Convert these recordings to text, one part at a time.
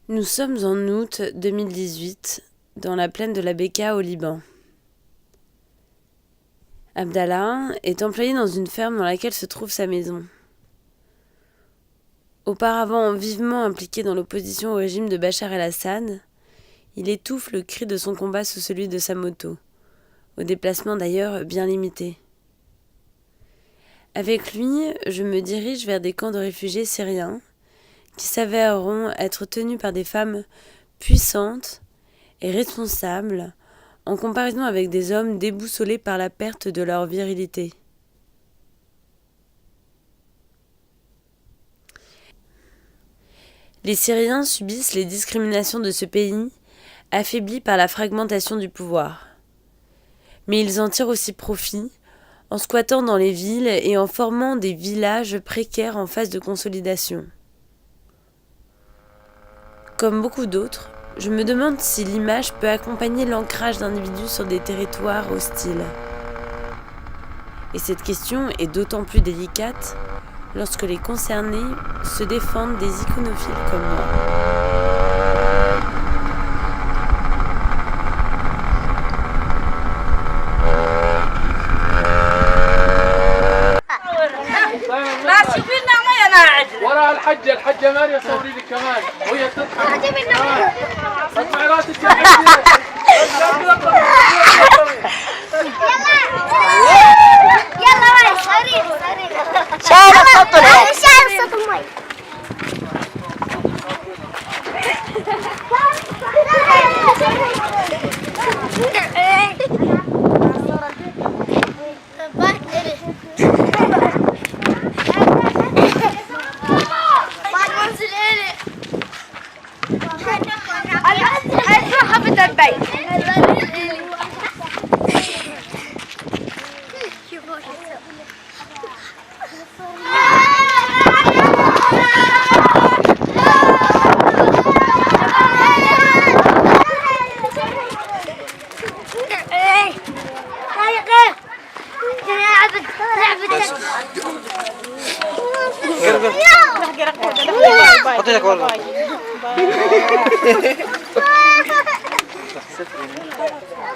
Nous sommes en août 2018, dans la plaine de la Bekaa au Liban. Abdallah est employé dans une ferme dans laquelle se trouve sa maison. Auparavant vivement impliqué dans l'opposition au régime de Bachar el-Assad, il étouffe le cri de son combat sous celui de sa moto, au déplacement d'ailleurs bien limité. Avec lui, je me dirige vers des camps de réfugiés syriens qui s'avéreront être tenus par des femmes puissantes et responsables en comparaison avec des hommes déboussolés par la perte de leur virilité. Les Syriens subissent les discriminations de ce pays, affaibli par la fragmentation du pouvoir. Mais ils en tirent aussi profit en squattant dans les villes et en formant des villages précaires en phase de consolidation. Comme beaucoup d'autres, je me demande si l'image peut accompagner l'ancrage d'individus sur des territoires hostiles. Et cette question est d'autant plus délicate lorsque les concernés se défendent des iconophiles comme moi. ورا الحجة ماريا صوري لي كمان وهي تضحك اسمعي راسك يلا وين صريخ شايل صوت المي شايل صوت المي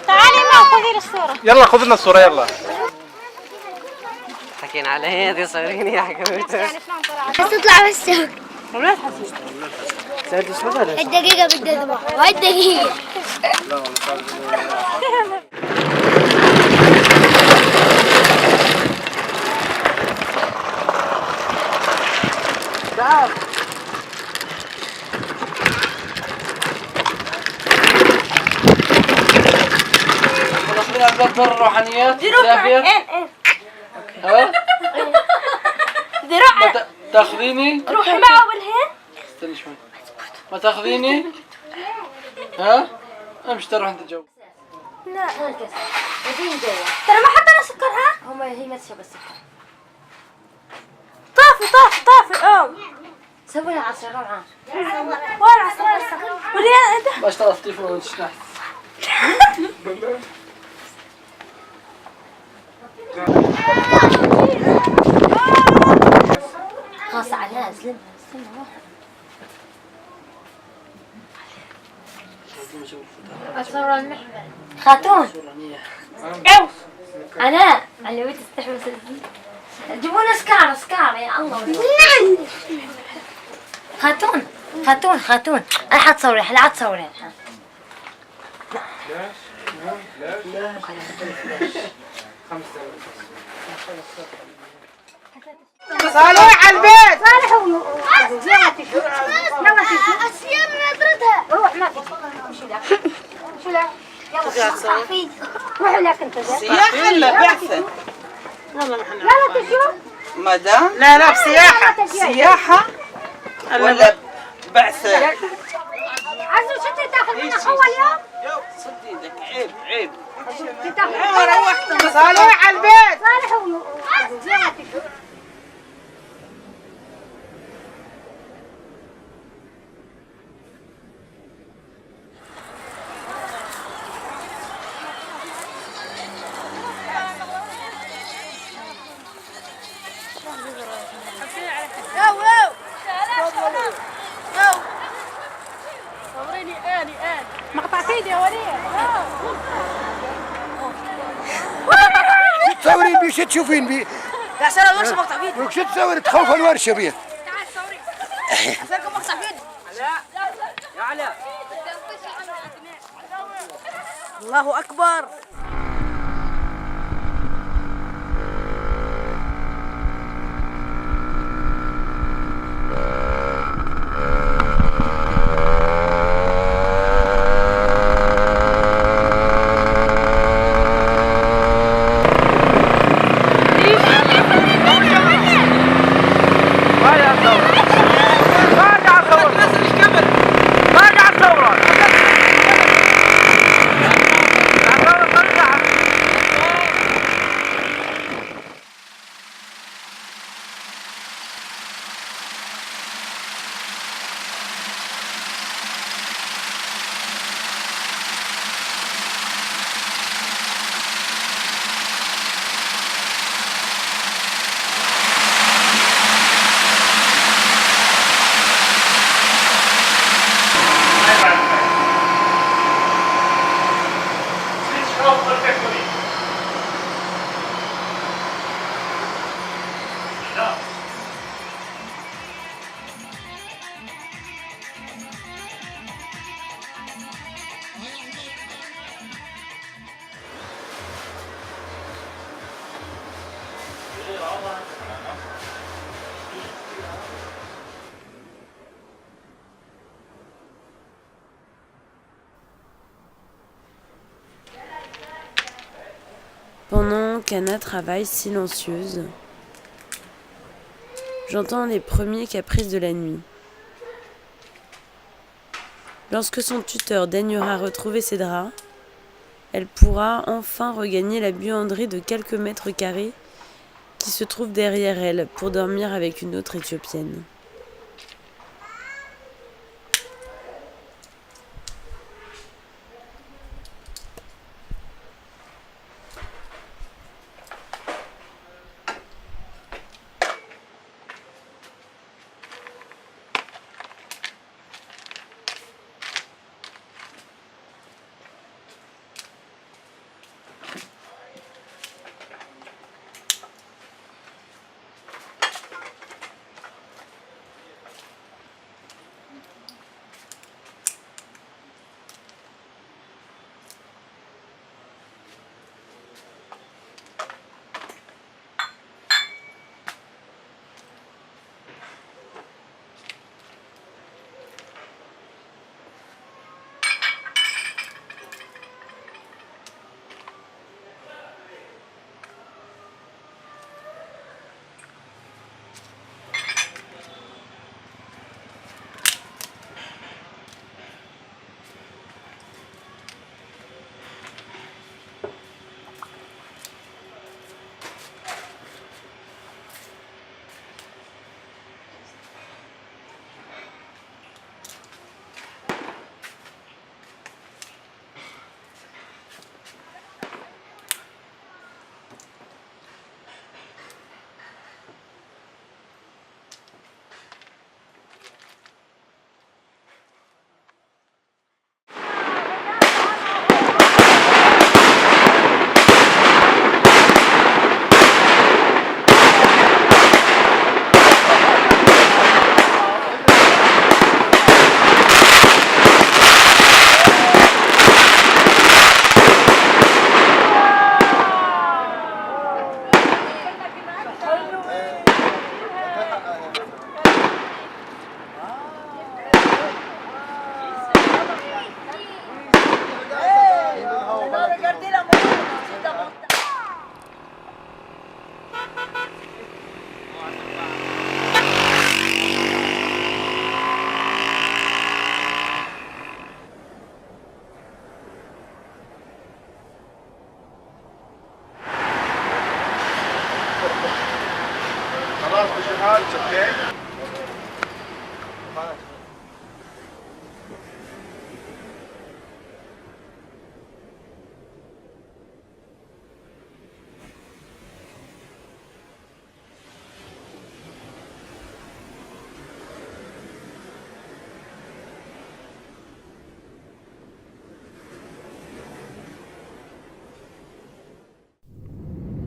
تعالي ما خذي الصورة. يلا خذ لنا الصورة يلا. حكينا على هذه صغيرين يا حكومتها. بس تطلع بس. ولا تحسي. سألت شو هذا؟ الدقيقة بدي أذبح. هاي الدقيقة. تدخلين على البلد الروحانيات؟ زافية؟ ها؟ تاخذيني؟ روحي معه بالهين. استني شوي. ما تاخذيني؟ ها؟ امشي تروح انت الجو. لا ترى ما حطينا سكر ها؟ هي ما تشرب السكر. طافي سوي لها عصير روعة. وين عصير؟ وريان انت؟ باش ترى الطيف وانت شنحت. خاصة عليها استنى واحد. خاتون. أنا اللي ويت تستحوذ. جيبوا لنا سكار يا الله. خاتون. أنا حتصوري لا تصوري. صالح على البيت. صالح السيارة نادرتها. روح ما في شو لا يلا روح لك انت سياحة ولا بعثة؟ يلا تشوف مدام؟ لا بسياحة. سياحة ولا بعثة؟ عزو شو تاخذ منها اول يوم؟ صد ايدك عيب. روحت صالح على البيت. صالح وش تشوفين بيه؟ لا سنة الورشة مقطع فيديو. وش تصور تخوف الورشة بيه؟ تعال صوري. سنة مقطع فيديو. يا علاء. الله أكبر. Pendant qu'Anna travaille silencieuse, j'entends les premiers caprices de la nuit. Lorsque son tuteur daignera retrouver ses draps, elle pourra enfin regagner la buanderie de quelques mètres carrés qui se trouve derrière elle pour dormir avec une autre Éthiopienne.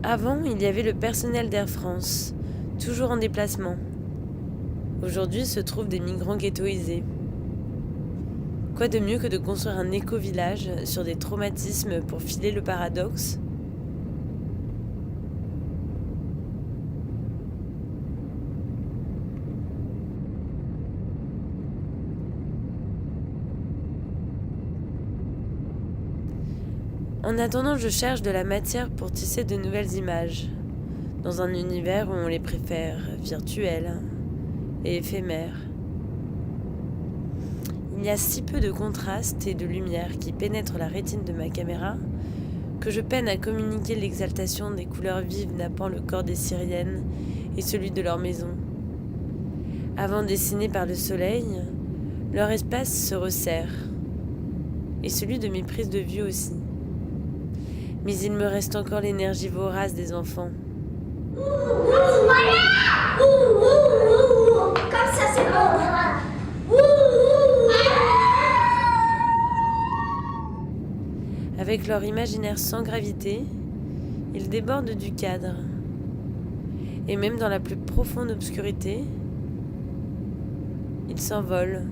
Avant, il y avait le personnel d'Air France, toujours en déplacement. Aujourd'hui se trouvent des migrants ghettoisés. Quoi de mieux que de construire un éco-village sur des traumatismes pour filer le paradoxe ? En attendant, je cherche de la matière pour tisser de nouvelles images, dans un univers où on les préfère virtuels et éphémères. Il y a si peu de contraste et de lumière qui pénètrent la rétine de ma caméra que je peine à communiquer l'exaltation des couleurs vives nappant le corps des Syriennes et celui de leur maison. Avant dessinés par le soleil, leur espace se resserre, et celui de mes prises de vue aussi. Mais il me reste encore l'énergie vorace des enfants. Comme ça, c'est bon. Avec leur imaginaire sans gravité, ils débordent du cadre. Et même dans la plus profonde obscurité, ils s'envolent.